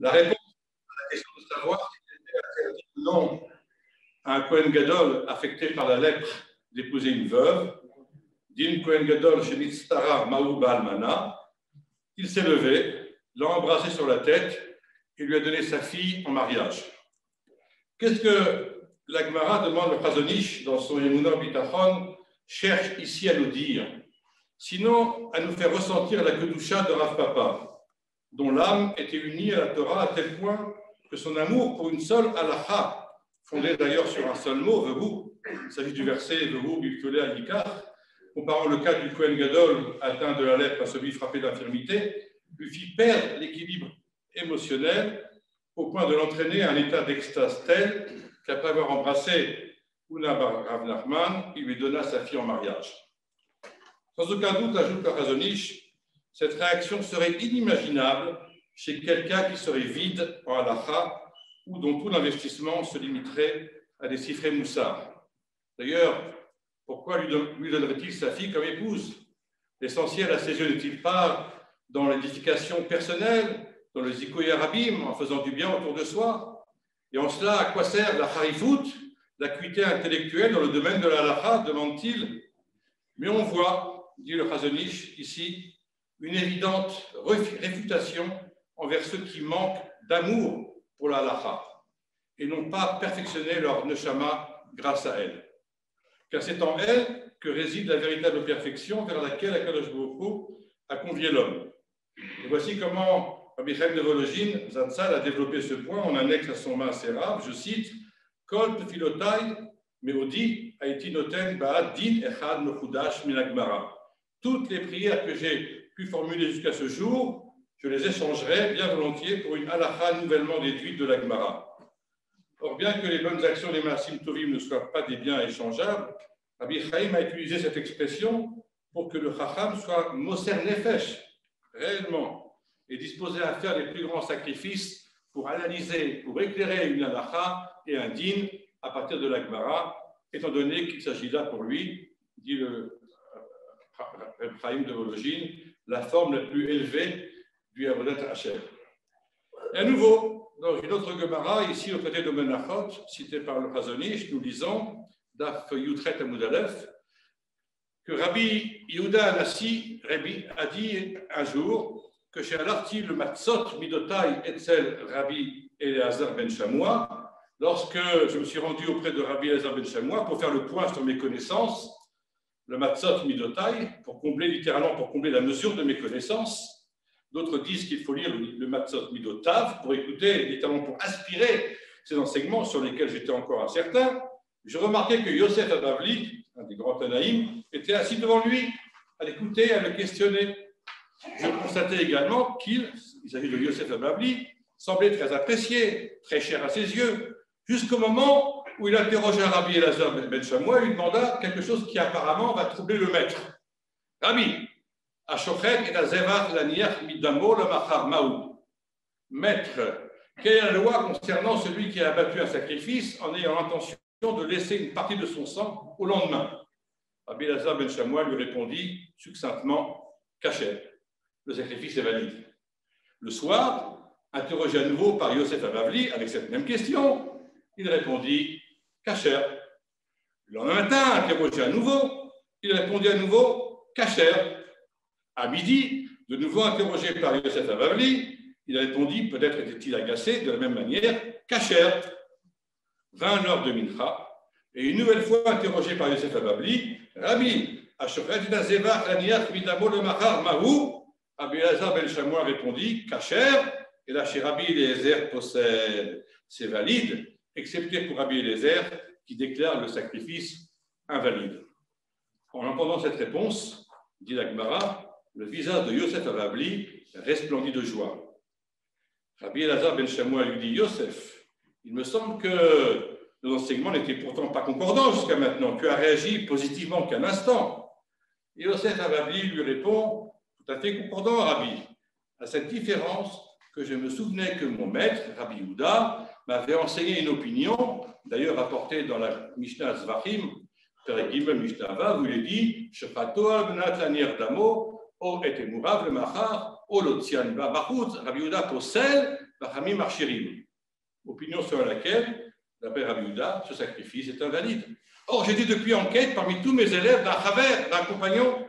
La réponse à la question de savoir s'il était interdit ou non à un Kohen Gadol affecté par la lèpre d'épouser une veuve, Din Kohen Gadol Shenitztara Maou Baalmana, il s'est levé, l'a embrassé sur la tête et lui a donné sa fille en mariage. Qu'est-ce que la Gemara demande le Chazonish dans son Emunah Bitachon cherche ici à nous dire? Sinon, à nous faire ressentir la Kedusha de Rav Papa, dont l'âme était unie à la Torah à tel point que son amour pour une seule halakha, fondée d'ailleurs sur un seul mot, Vehou, il s'agit du verset Vehou Bifkolé Alikar, comparant le cas du Kohen Gadol atteint de la lèpre à celui frappé d'infirmité, lui fit perdre l'équilibre émotionnel au point de l'entraîner à un état d'extase tel qu'après avoir embrassé Una bar Rav Nachman, il lui donna sa fille en mariage. Sans aucun doute, ajoute le Chazonish, cette réaction serait inimaginable chez quelqu'un qui serait vide en halakha ou dont tout l'investissement se limiterait à déchiffrer Moussard. D'ailleurs, pourquoi lui donnerait-il sa fille comme épouse? L'essentiel à ses yeux n'est-il pas dans l'édification personnelle, dans le zikoui arabim, en faisant du bien autour de soi? Et en cela, à quoi sert la harifout, l'acuité intellectuelle dans le domaine de la halakha, demande-t-il? Mais on voit, dit le Chazonish ici, une évidente réfutation envers ceux qui manquent d'amour pour la halakha et n'ont pas perfectionné leur neshama grâce à elle. Car c'est en elle que réside la véritable perfection vers laquelle Akadosh Baruch Hu a convié l'homme. Et voici comment Rabbi Chaim de Volojine, Zatzal, a développé ce point en annexe à son Maaser, je cite, Kol tefilotai meodi haiti noten ba'ad din echad mechudash min hagmara. Toutes les prières que j'ai pu formuler jusqu'à ce jour, je les échangerai bien volontiers pour une halakha nouvellement déduite de la Gemara. Or, bien que les bonnes actions des Maasim Tovim ne soient pas des biens échangeables, Rabbi Chaim a utilisé cette expression pour que le Chacham soit Moser Nefesh, réellement, et disposé à faire les plus grands sacrifices pour analyser, pour éclairer une halakha et un din à partir de la Gemara, étant donné qu'il s'agit là pour lui, dit le Rabbi Chaim de Volojine, la forme la plus élevée du Avodat Hashem. Et à nouveau, dans une autre Gemara, ici au traité de Menachot, cité par le Chazonish, nous lisons, Daf Yutret Amud Aleph, que Rabbi Yehuda Anassi a dit un jour que chez Alarti le Matzot Midotai Etzel Rabbi Eliezer ben Shamoua, lorsque je me suis rendu auprès de Rabbi Eliezer ben Shamoua pour faire le point sur mes connaissances, le Matzot Midotai, littéralement pour combler la mesure de mes connaissances. D'autres disent qu'il faut lire le Matzot Midotav pour écouter, littéralement pour aspirer ces enseignements sur lesquels j'étais encore incertain. Je remarquais que Yosef Abavli, un des grands Tanaïm, était assis devant lui, à l'écouter, à le questionner. Je constatais également qu'il s'agit de Yosef Abavli, semblait très apprécié, très cher à ses yeux, jusqu'au moment où il interrogea Rabbi Elazar ben Shamoua et lui demanda quelque chose qui apparemment va troubler le maître. Rabbi, Ashochet et Azevach laniach midamo le machar maou. Maître, quelle est la loi concernant celui qui a abattu un sacrifice en ayant l'intention de laisser une partie de son sang au lendemain? Rabbi Elazar ben Shamoua lui répondit succinctement, Kacher, le sacrifice est valide. Le soir, interrogé à nouveau par Yosef Abavli avec cette même question, il répondit Kacher. Le lendemain matin, interrogé à nouveau, il répondit à nouveau Kacher. À midi, de nouveau interrogé par Yosef Abavli, il répondit, peut-être était-il agacé, de la même manière, Kacher. Vint l'heure de Mincha, et une nouvelle fois interrogé par Yosef Abavli, Rabbi, Ashochet Nazevach Laniach Midamo le Mahar Mahou, Rabbi Elazar ben Shamoua répondit, Kacher, et là chez Rabbi Eliezer possède, c'est valide, excepté pour Rabbi Eliezer qui déclare le sacrifice invalide. En entendant cette réponse, dit la Gemara, le visage de Yosef Abavli resplendit de joie. Rabbi Elazar ben Shamoua lui dit, Yosef, il me semble que nos enseignements n'étaient pourtant pas concordants jusqu'à maintenant. Tu as réagi positivement qu'un instant. Et Yosef Abavli lui répond, tout à fait concordant, Rabbi, à cette différence que je me souvenais que mon maître, Rabbi Yehuda, m'avait enseigné une opinion, d'ailleurs rapportée dans la Mishnah Zvachim, Perek Gimel Mishnah Vav, où il est dit, Shefato al benat lanir damo, o et emurav le machar, Olotzian Bachut, Rabbi Yehuda Posel, Bachamim Archirim. Opinion selon laquelle, d'après Rabbi Yehuda, ce sacrifice est invalide. Or, j'ai dit depuis enquête parmi tous mes élèves d'un travers, d'un compagnon,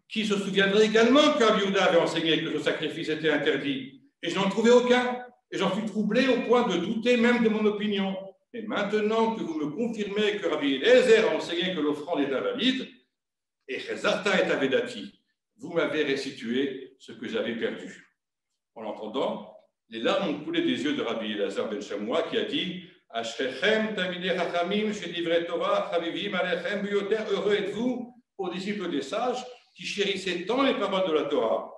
qui se souviendrait également que Rabbi Yehuda avait enseigné que ce sacrifice était interdit. Et je n'en trouvais aucun. Et j'en fus troublé au point de douter même de mon opinion. Et maintenant que vous me confirmez que Rabbi Eliezer a enseigné que l'offrande est invalide, et Chezarta est avedati, vous m'avez restitué ce que j'avais perdu. En l'entendant, les larmes ont coulé des yeux de Rabbi Elazar ben Shamoua qui a dit Ashrechem tamidei chachamim shedivrei Torah chavivim alechem biyoter, heureux êtes-vous, aux disciples des sages qui chérissaient tant les paroles de la Torah.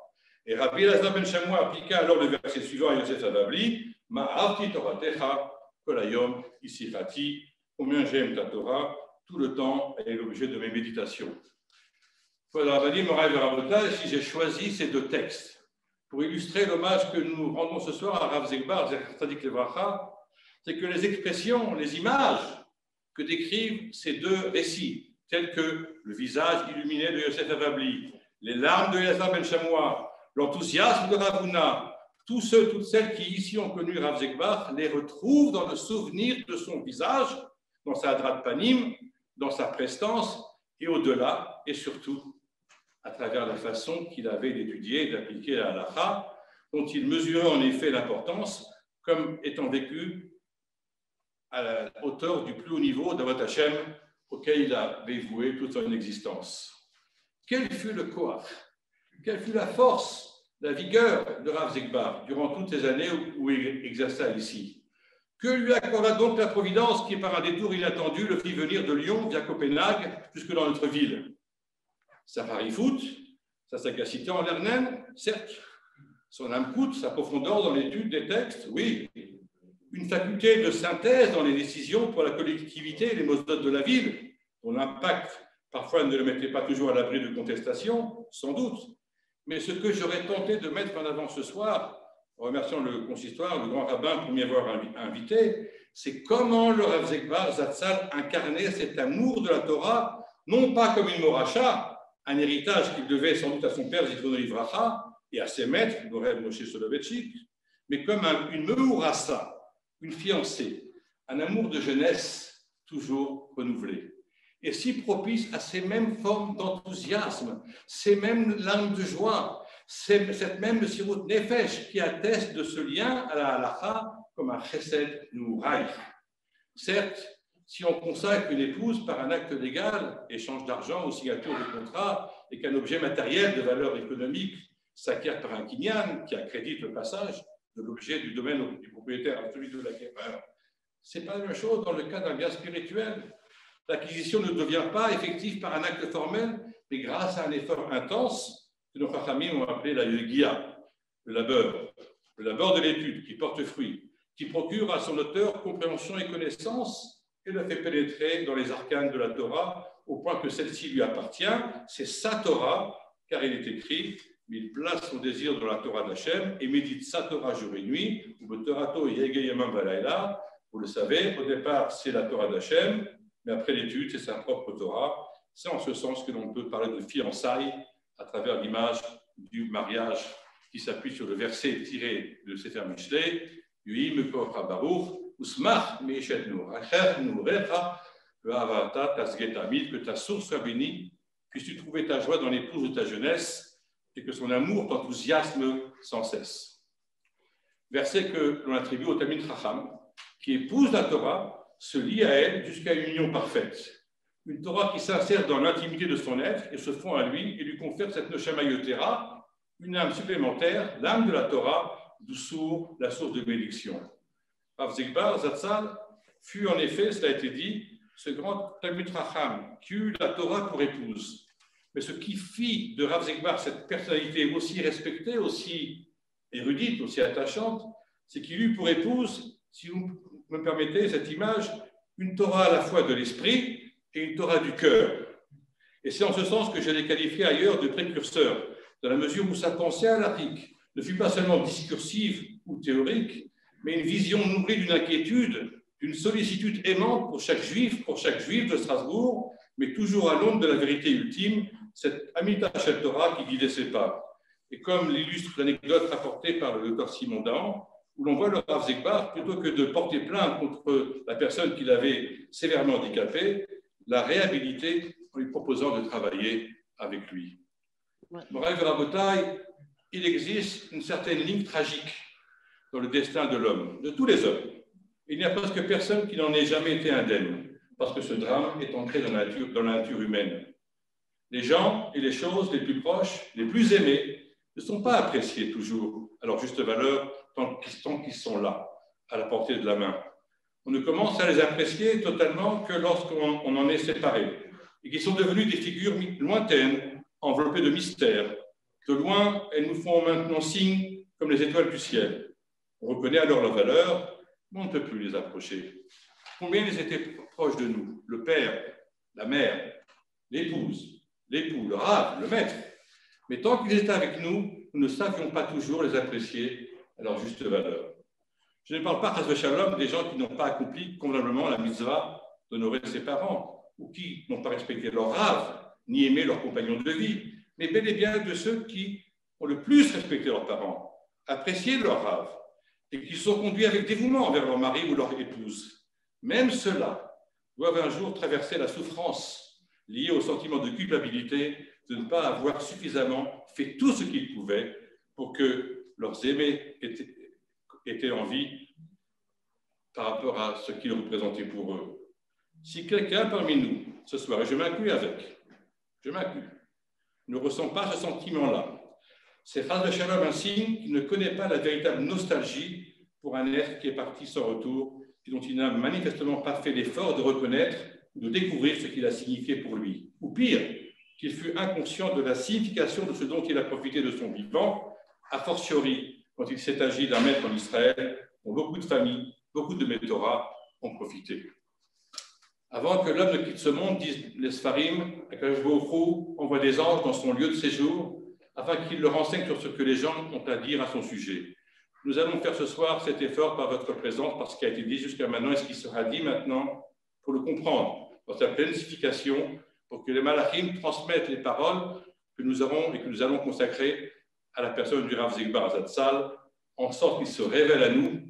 Et Rabbi Elazar ben Shamoua appliqua alors le verset suivant à Yosef Ababli Ma'avti Toratecha kolayom isifati, combien j'aime ta Torah, tout le temps elle est l'objet de mes méditations. Si j'ai choisi ces deux textes pour illustrer l'hommage que nous rendons ce soir à Rav Zegbar, c'est que les expressions, les images que décrivent ces deux récits, tels que le visage illuminé de Yosef Avabli, les larmes de Elazar ben Shamoua, l'enthousiasme de Ravuna, tous ceux, toutes celles qui ici ont connu Rav Zegbar les retrouvent dans le souvenir de son visage, dans sa Hadrat Panim, dans sa prestance et au-delà, et surtout à travers la façon qu'il avait d'étudier et d'appliquer la halakha, dont il mesurait en effet l'importance comme étant vécu à la hauteur du plus haut niveau d'Avat Hashem auquel il avait voué toute son existence. Quel fut le koach, quelle fut la force, la vigueur de Rav Zegbar durant toutes ces années où il exerça ici? Que lui accorda donc la Providence qui, par un détour inattendu, le fit venir de Lyon via Copenhague jusque dans notre ville? Sa harifout, sa sagacité en lernen, certes. Son amkout, sa profondeur dans l'étude des textes, oui. Une faculté de synthèse dans les décisions pour la collectivité et les mosdotes de la ville, dont l'impact parfois ne le mettait pas toujours à l'abri de contestation, sans doute. Mais ce que j'aurais tenté de mettre en avant ce soir, en remerciant le consistoire, le grand rabbin pour m'y avoir invité, c'est comment le Rav Zegbar Zatzal incarnait cet amour de la Torah, non pas comme une moracha, un héritage qu'il devait sans doute à son père Zichrono Livracha et à ses maîtres, le Reb Moshe Soloveitchik, mais comme une meurassa, une fiancée, un amour de jeunesse toujours renouvelé. Et si propice à ces mêmes formes d'enthousiasme, ces mêmes larmes de joie, cette même sirut nefesh qui atteste de ce lien à la halakha comme un chesed nouraï. Certes, si on consacre une épouse par un acte légal, échange d'argent ou signature de contrat, et qu'un objet matériel de valeur économique s'acquiert par un kinyan qui accrédite le passage de l'objet du domaine du propriétaire à celui de l'acquéreur, ce n'est pas la même chose dans le cas d'un bien spirituel. L'acquisition ne devient pas effective par un acte formel, mais grâce à un effort intense que nos chachamim ont appelé la yugia, le labeur de l'étude qui porte fruit, qui procure à son auteur compréhension et connaissance et le fait pénétrer dans les arcanes de la Torah au point que celle-ci lui appartient. C'est sa Torah, car il est écrit, il place son désir dans la Torah d'Hachem et médite sa Torah jour et nuit, ou le Torato Yegeyamam Balayla. Vous le savez, au départ, c'est la Torah d'Hachem, mais après l'étude, c'est sa propre Torah. C'est en ce sens que l'on peut parler de fiançailles à travers l'image du mariage qui s'appuie sur le verset tiré de Sefer Mishlei, Yuim Kocha Baruch, Usmach Meishet Nouracher Nourecha, que ta source soit bénie, puisses-tu trouver ta joie dans l'épouse de ta jeunesse et que son amour t'enthousiasme sans cesse. Verset que l'on attribue au Talmid Chacham, qui épouse la Torah, se lie à elle jusqu'à une union parfaite. Une Torah qui s'insère dans l'intimité de son être et se fond à lui et lui confère cette Neshama Yotera, une âme supplémentaire, l'âme de la Torah, d'où sourd la source de bénédiction. Rav Zegbar Zatzal fut en effet, cela a été dit, ce grand Talmid Chacham qui eut la Torah pour épouse. Mais ce qui fit de Rav Zegbar cette personnalité aussi respectée, aussi érudite, aussi attachante, c'est qu'il eut pour épouse, si vous me permettez cette image, une Torah à la fois de l'esprit et une Torah du cœur. Et c'est en ce sens que je l'ai qualifié ailleurs de précurseur, dans la mesure où sa pensée halachique ne fut pas seulement discursive ou théorique, mais une vision nourrie d'une inquiétude, d'une sollicitude aimante pour chaque juif de Strasbourg, mais toujours à l'ombre de la vérité ultime, cette Amita Shel Torah qui guidait ses pas. Et comme l'illustre l'anecdote rapportée par le docteur Simondin, où l'on voit le Rav Zegbar, plutôt que de porter plainte contre la personne qui l'avait sévèrement handicapé, la réhabiliter en lui proposant de travailler avec lui. Moraï Rabotai, il existe une certaine ligne tragique dans le destin de l'homme, de tous les hommes. Il n'y a presque personne qui n'en ait jamais été indemne, parce que ce drame est ancré dans la nature humaine. Les gens et les choses les plus proches, les plus aimés, ne sont pas appréciés toujours à leur juste valeur tant qu'ils sont là, à la portée de la main. On ne commence à les apprécier totalement que lorsqu'on en est séparé, et qu'ils sont devenus des figures lointaines, enveloppées de mystères. De loin, elles nous font maintenant signe comme les étoiles du ciel. On reconnaît alors leur valeur, mais on ne peut plus les approcher. Combien ils étaient proches de nous? Le père, la mère, l'épouse, l'époux, le rav, le maître. Mais tant qu'ils étaient avec nous, nous ne savions pas toujours les apprécier à leur juste valeur. Je ne parle pas, chas v'shalom, des gens qui n'ont pas accompli convenablement la mitzvah d'honorer ses parents, ou qui n'ont pas respecté leur rav, ni aimé leurs compagnons de vie, mais bel et bien de ceux qui ont le plus respecté leurs parents, apprécié leur rav, et qui sont conduits avec dévouement envers leur mari ou leur épouse. Même ceux-là doivent un jour traverser la souffrance liée au sentiment de culpabilité de ne pas avoir suffisamment fait tout ce qu'ils pouvaient pour que leurs aimés étaient en vie par rapport à ce qu'ils représentaient pour eux. Si quelqu'un parmi nous, ce soir, et je m'inclus avec, ne ressent pas ce sentiment-là, c'est chas v'shalom un signe qu'il ne connaît pas la véritable nostalgie pour un être qui est parti sans retour et dont il n'a manifestement pas fait l'effort de reconnaître ou de découvrir ce qu'il a signifié pour lui. Ou pire, qu'il fut inconscient de la signification de ce dont il a profité de son vivant, a fortiori quand il s'est agi d'un maître en Israël dont beaucoup de familles, beaucoup de Métorah ont profité. Avant que l'homme ne quitte ce monde, disent les Sfarim, Akadosh Baruch Hu envoie des anges dans son lieu de séjour afin qu'il le renseigne sur ce que les gens ont à dire à son sujet. Nous allons faire ce soir cet effort par votre présence, parce qu'il a été dit jusqu'à maintenant et ce qui sera dit maintenant, pour le comprendre dans sa pleine signification, pour que les malachim transmettent les paroles que nous avons et que nous allons consacrer à la personne du Rav Zegbar Zatzal, en sorte qu'il se révèle à nous,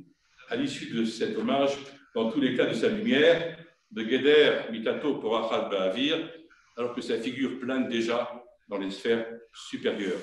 à l'issue de cet hommage, dans tous les cas de sa lumière, de Geder Mitato pour Achad Ba'avir, alors que sa figure plane déjà dans les sphères supérieures.